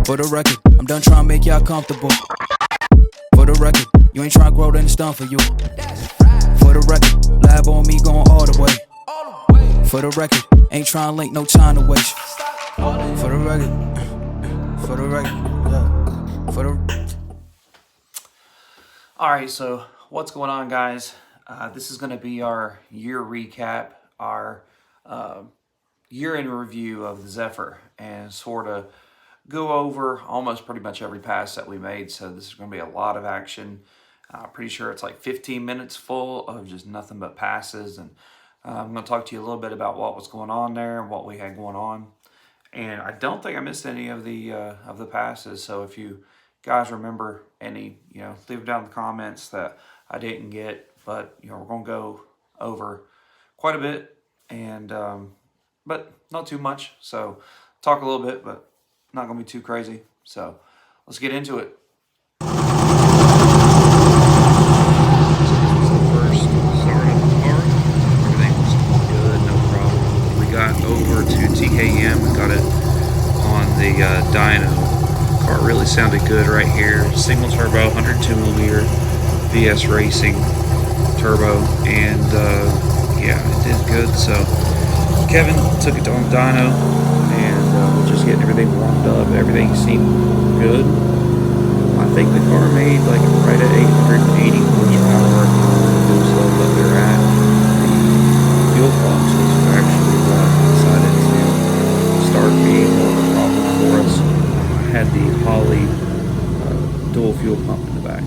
For the record, I'm done trying to make y'all comfortable. For the record, you ain't trying to grow, then it's done for you. For the record, lab on me going all the way. For the record, ain't trying to link, no time to waste. For the record, for the record, yeah. For the. Alright, so what's going on, guys? This is going to be our year recap, our year in review of the Zephyr, and sort of go over almost pretty much every pass that we made. So this is going to be a lot of action. Pretty sure it's like 15 minutes full of just nothing but passes, and I'm going to talk to you a little bit about what was going on there and what we had going on. And I don't think I missed any of the passes. So if you guys remember any, leave it down in the comments that I didn't get. But we're going to go over quite a bit, and but not too much. So talk a little bit, but not going to be too crazy. So let's get into it. Got over to TKM, got it on the dyno. Car really sounded good right here. Single turbo, 102mm VS Racing turbo, and yeah, it did good. So Kevin took it on dyno, and we're just getting everything warmed up. Everything seemed good. I think the car made like right at 880 horsepower. It was low that they're at. The fuel pumps was actually decided to start being more of a problem for us. I had the Poly dual fuel pump in the back.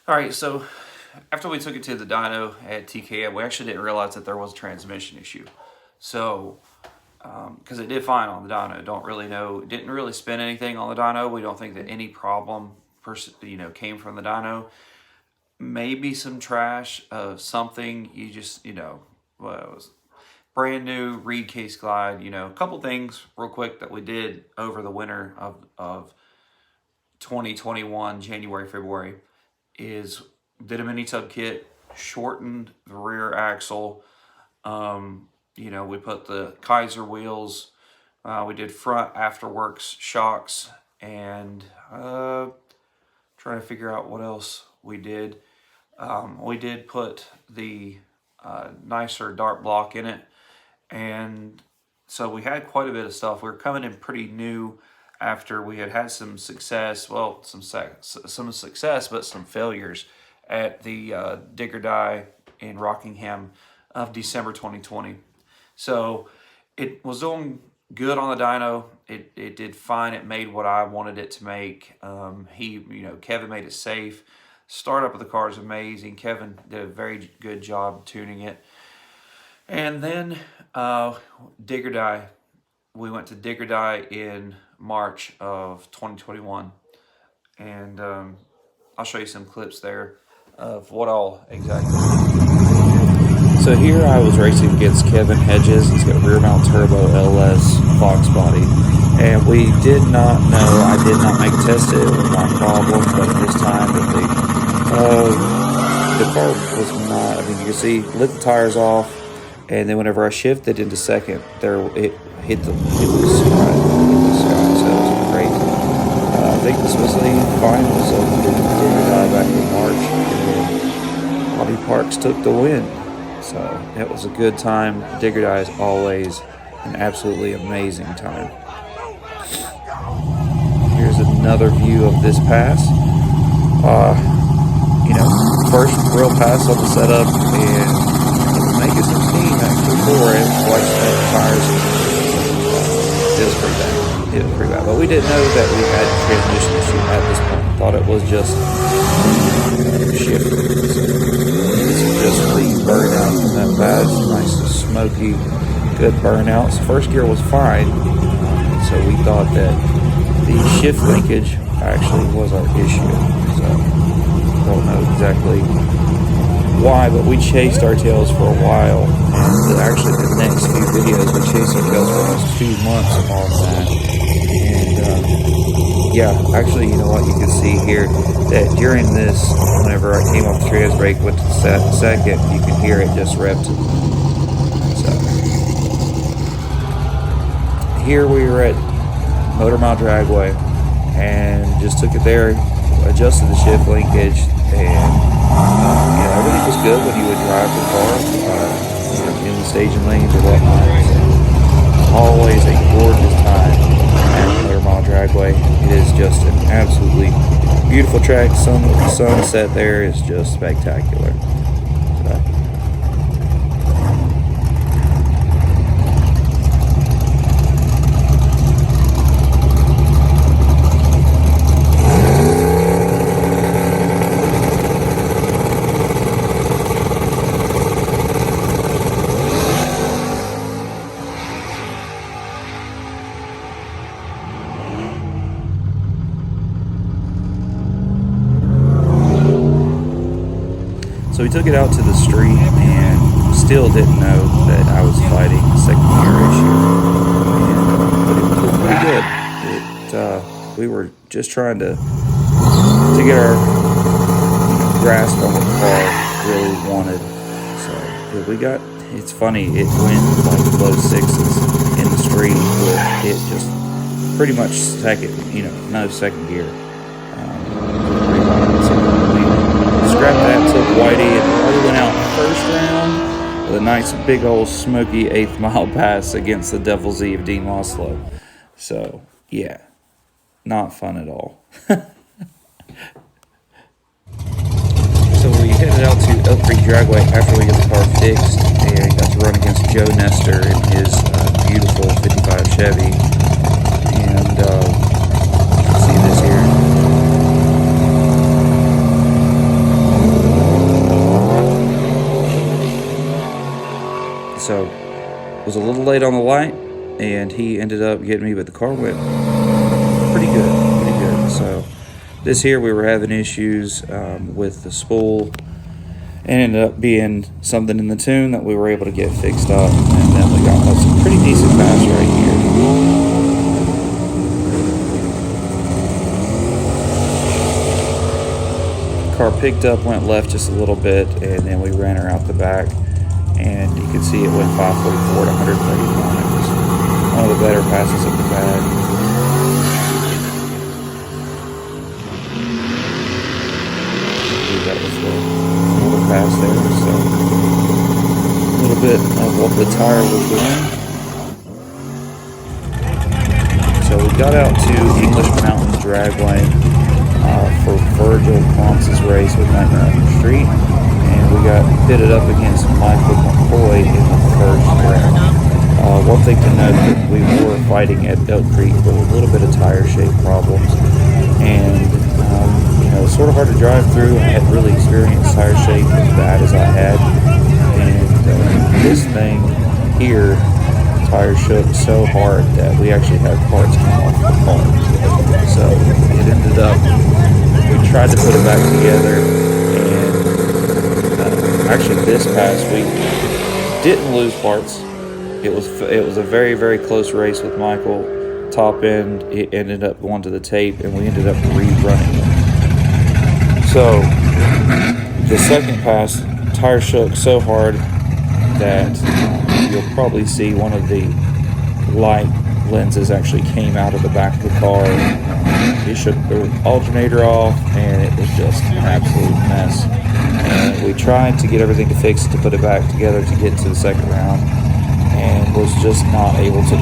Alright, so after we took it to the dyno at TKM, we actually didn't realize that there was a transmission issue. So, because it did fine on the dyno, don't really know, it didn't really spin anything on the dyno. We don't think that any problem, came from the dyno. Maybe some trash of something, you just, well, it was brand new reed case glide, a couple things real quick that we did over the winter of 2021, January, February. Is did a mini tub kit, shortened the rear axle. We put the Kaiser wheels. We did front afterworks shocks, and trying to figure out what else we did. We did put the nicer dart block in it, and so we had quite a bit of stuff. We were coming in pretty new. After we had some success, some success, but some failures at the Digger Die in Rockingham of December 2020. So it was doing good on the dyno. It did fine. It made what I wanted it to make. Kevin made it safe. Startup of the car is amazing. Kevin did a very good job tuning it. And then Digger Die. We went to Digger Die in March of 2021, and I'll show you some clips there of what all exactly. So here I was racing against Kevin Hedges. He's got rear mount turbo LS Fox body, and we did not know, I did not make a test it was my problem, but at this time the car was not, you can see, lit the tires off, and then whenever I shifted into second, it hit the sky, so it was crazy. I think this was the finals of the Digger Die back in March, and Bobby Parks took the win. So it was a good time. Digger Die is always an absolutely amazing time. Here's another view of this pass. First real pass on the setup, and making some steam actually for it. Like the tires. It was pretty bad. But we didn't know that we had a transmission issue at this point. Thought it was just shift. It's just the burnout from that pass, nice smoky, good burnouts. First gear was fine, so we thought that the shift linkage actually was our issue. So don't know exactly why, but we chased our tails for a while, and actually the next few videos we chased our tails for almost 2 months on that. And yeah, actually, you know what, you can see here that during this, whenever I came off the trans brake, went to the second, you can hear it just revved. So here we were at Motor Mile Dragway, and just took it there, adjusted the shift linkage, and everything was good when you would drive the car in the staging lanes or whatnot. So, always a gorgeous time at Motor Mile Dragway. It is just an absolutely beautiful track. The sunset there is just spectacular. So, So we took it out to the street and still didn't know that I was fighting a second gear issue. But it was pretty good. We were just trying to get our grasp on what the car really wanted. So we got, it's funny, it went like low sixes in the street with it just pretty much no second gear. Scrapped that, took Whitey, and Whitey went out first round with a nice big old smoky 8th mile pass against the Devil's Eve Dean Moslow. So yeah, not fun at all. So we headed out to Elk Creek Dragway after we got the car fixed, and got to run against Joe Nestor in his beautiful 55 Chevy. And you can see this here. So, was a little late on the light, and he ended up getting me, but the car went pretty good. So, this here we were having issues with the spool, and ended up being something in the tune that we were able to get fixed up, and then we got a pretty decent pass right here. Car picked up, went left just a little bit, and then we ran her out the back. And you can see it went 544 to 131. It was one of the better passes that we've had. That was another pass there, so a little bit of what the tire was doing. So we got out to English Mountain Dragway for Virgil Crontz's race with Nightmare on the Street. And we got pitted up against Michael McCoy in the first round. One thing to note that we were fighting at Elk Creek with a little bit of tire shape problems, and it's sort of hard to drive through. I hadn't really experienced tire shape as bad as I had, and this thing here, tire shook so hard that we actually had parts come off the car. So it ended up, we tried to put it back together, and actually this pass we didn't lose parts. It was a very, very close race with Michael. Top end, it ended up going to the tape, and we ended up rerunning it. So the second pass, tire shook so hard that you'll probably see one of the light lenses actually came out of the back of the car. It shook the alternator off, and it was just an absolute mess. And we tried to get everything to fix it, to put it back together to get to the second round, and was just not able to.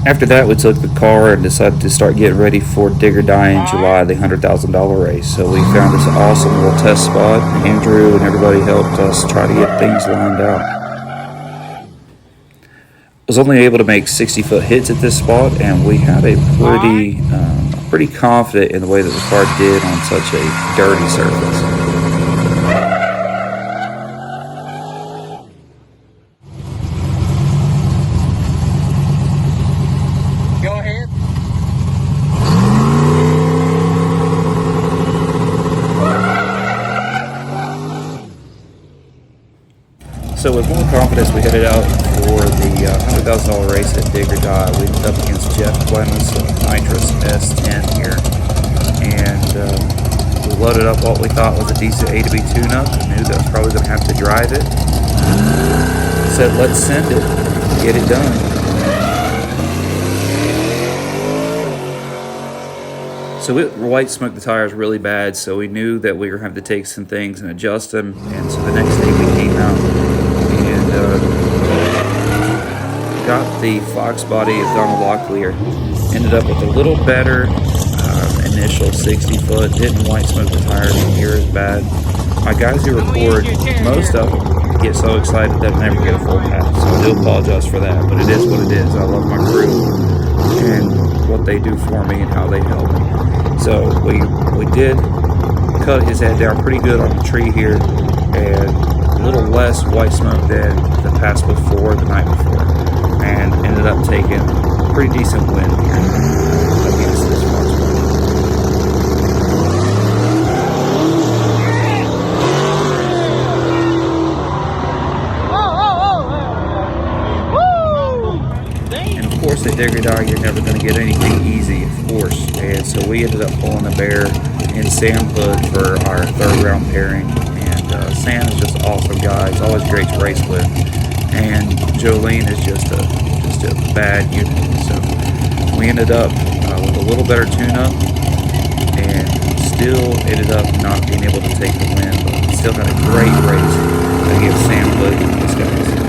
After that, we took the car and decided to start getting ready for Dig or Die in July, the $100,000 race. So we found this awesome little test spot. Andrew and everybody helped us try to get things lined out. I was only able to make 60-foot hits at this spot, and we had a pretty confident in the way that the car did on such a dirty surface. So with more confidence, we headed out for the $100,000 race at Dig or Die. We ended up against Jeff Clemens of Nitrous S10 here. And we loaded up what we thought was a decent A to B tune-up. We knew that I was probably going to have to drive it. Said, let's send it, get it done. So it white smoked the tires really bad, so we knew that we were going to have to take some things and adjust them. And so the next day we came out and got the Fox body of Donald Locklear. Ended up with a little better initial 60 foot. Didn't white smoke the tires near as bad. My guys who record, most of them get so excited that I never get a full pass. So I do apologize for that, but it is what it is. I love my crew and what they do for me and how they help me. So we did cut his head down pretty good on the tree here, and a little less white smoke than the pass before, the night before, and ended up taking a pretty decent win here against this Fox body. And of course, at Dig or Die, you're never going to get anything easy, of course. And so we ended up pulling a bear in Sam Hood for our third round pairing. And Sam is just an awesome guy. He's always great to race with. And Jolene is just a bad unit. So we ended up with a little better tune-up and still ended up not being able to take the win, but still had a great race against Sam Hood and these guys.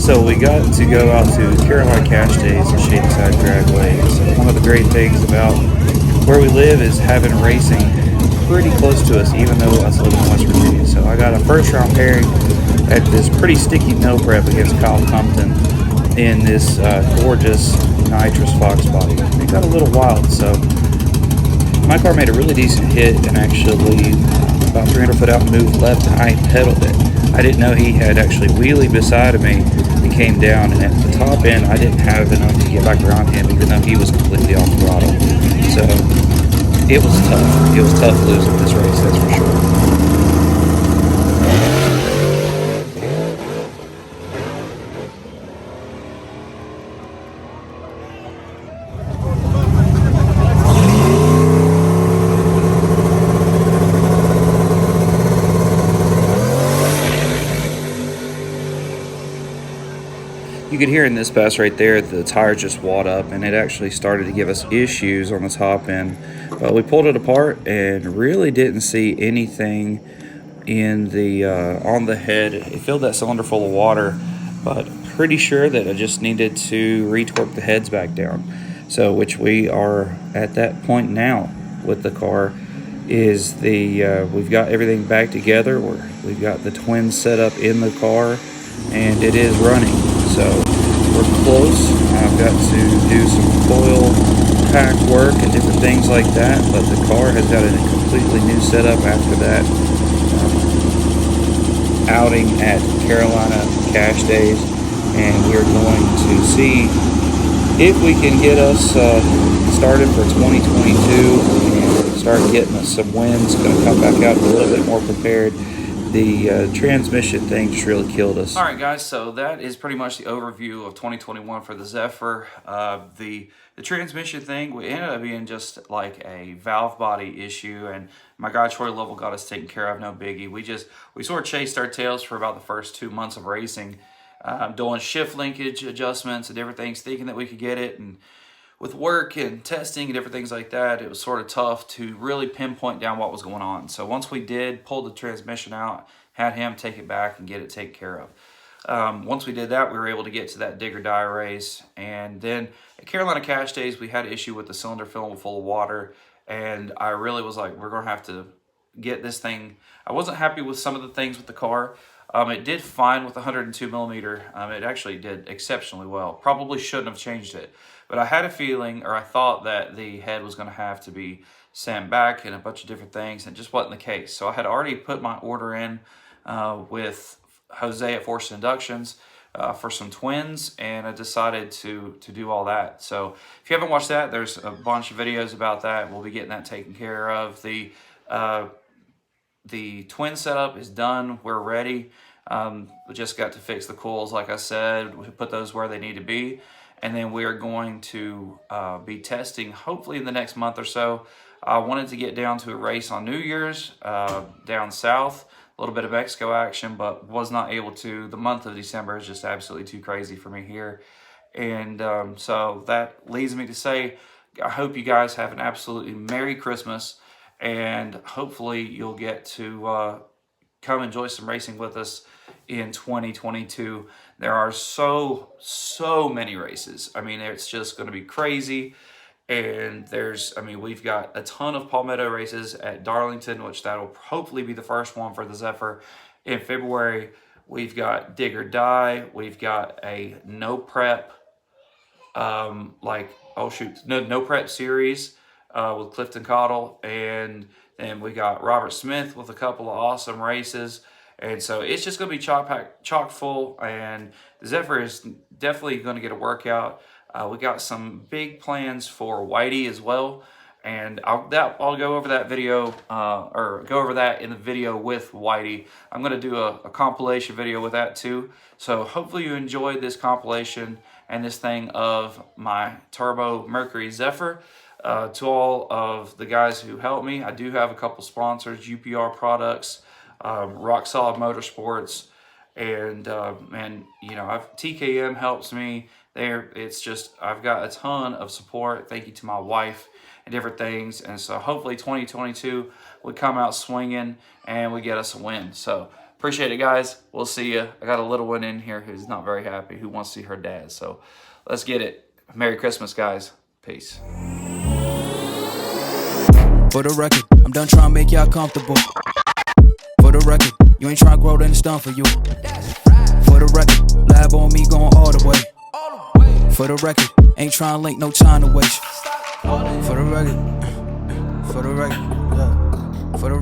So we got to go out to Caroline Cash Days and Shadyside Dragways. One of the great things about where we live is having racing pretty close to us, even though us live in West Virginia. So I got a first round pairing at this pretty sticky no prep against Kyle Compton in this gorgeous nitrous Fox body. It got a little wild, so my car made a really decent hit and actually about 300 foot out moved left, and I pedaled it. I didn't know he had actually wheelied beside of me and came down, and at the top end I didn't have enough to get back around him, even though he was completely off throttle. So it was tough. It was tough losing this race, that's for sure. You could hear in this pass right there, the tires just wad up, and it actually started to give us issues on the top end. But we pulled it apart and really didn't see anything in the on the head. It filled that cylinder full of water, but pretty sure that I just needed to retorque the heads back down. So, which we are at that point now with the car. Is we've got everything back together. We've got the twins set up in the car, and it is running. So we're close. I've got to do some coil pack work and different things like that, but the car has got a completely new setup after that outing at Carolina Cash Days, and we're going to see if we can get us started for 2022 and start getting us some wins. Going to come back out a little bit more prepared. The transmission thing just really killed us. All right, guys, so that is pretty much the overview of 2021 for the Zephyr. The transmission thing, we ended up being just like a valve body issue, and my guy Troy Lovell got us taken care of, no biggie. We sort of chased our tails for about the first 2 months of racing, doing shift linkage adjustments and different things, thinking that we could get it, and with work and testing and different things like that, it was sort of tough to really pinpoint down what was going on. So once we did pull the transmission out, had him take it back and get it taken care of. Once we did that, we were able to get to that dig or die race. And then at Carolina Cash Days, we had an issue with the cylinder filling full of water. And I really was like, we're going to have to get this thing. I wasn't happy with some of the things with the car. It did fine with 102 millimeter. It actually did exceptionally well. Probably shouldn't have changed it. But I had a feeling, or I thought that the head was going to have to be sent back and a bunch of different things, and it just wasn't the case. So I had already put my order in with Jose at Forced Inductions for some twins, and I decided to do all that. So if you haven't watched that, there's a bunch of videos about that. We'll be getting that taken care of. The twin setup is done. We're ready. We just got to fix the coils, like I said. We put those where they need to be. And then we are going to be testing, hopefully in the next month or so. I wanted to get down to a race on New Year's down south, a little bit of Mexico action, but was not able to. The month of December is just absolutely too crazy for me here. And so that leads me to say, I hope you guys have an absolutely Merry Christmas, and hopefully you'll get to come enjoy some racing with us in 2022. There are so many races. I mean, it's just going to be crazy. And we've got a ton of Palmetto races at Darlington, which that'll hopefully be the first one for the Zephyr in February. We've got Dig or Die. We've got a no prep, no prep series with Clifton Cottle, and then we got Robert Smith with a couple of awesome races. And so it's just going to be chock full, and the Zephyr is definitely going to get a workout. We got some big plans for Whitey as well, and I'll go over that video, or go over that in the video with Whitey. I'm going to do a compilation video with that too. So hopefully you enjoyed this compilation and this thing of my Turbo Mercury Zephyr. To all of the guys who helped me, I do have a couple sponsors: UPR Products, Rock Solid Motorsports, and TKM helps me there. It's just, I've got a ton of support. Thank you to my wife and different things. And so hopefully 2022 we come out swinging and we get us a win. So appreciate it, guys. We'll see you. I got a little one in here who's not very happy, who wants to see her dad. So let's get it. Merry Christmas, guys. Peace. For the record, I'm done trying to make y'all comfortable. For the record, you ain't trying to grow, then it's done for you. For the record, lab on me going all the way. For the record, ain't trying to link, no time to waste. For the record, yeah. For the